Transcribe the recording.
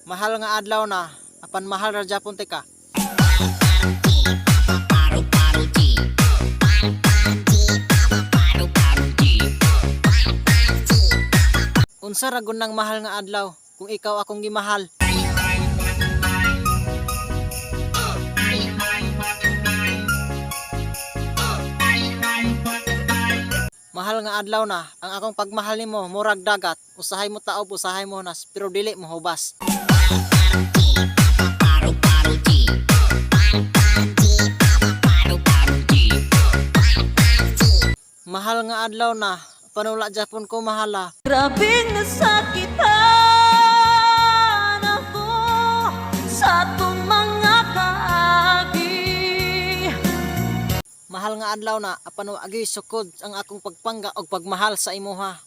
Mahal nga adlaw na, apan mahal ra gyapon ka. Unsa ra gun nang mahal nga adlaw kung ikaw akong gimahal? Mahal nga adlaw na, ang akong pagmahal nimo murag dagat, usahay mo taob, usahay mo nas, pero dili mo hubas. Mahal nga adlaw na, panula Japon ko mahala. Grabing nasakitan ako sa atong mga kaagi. Mahal nga adlaw na, apan agi sukod ang akong pagpangga og pagmahal sa imuha.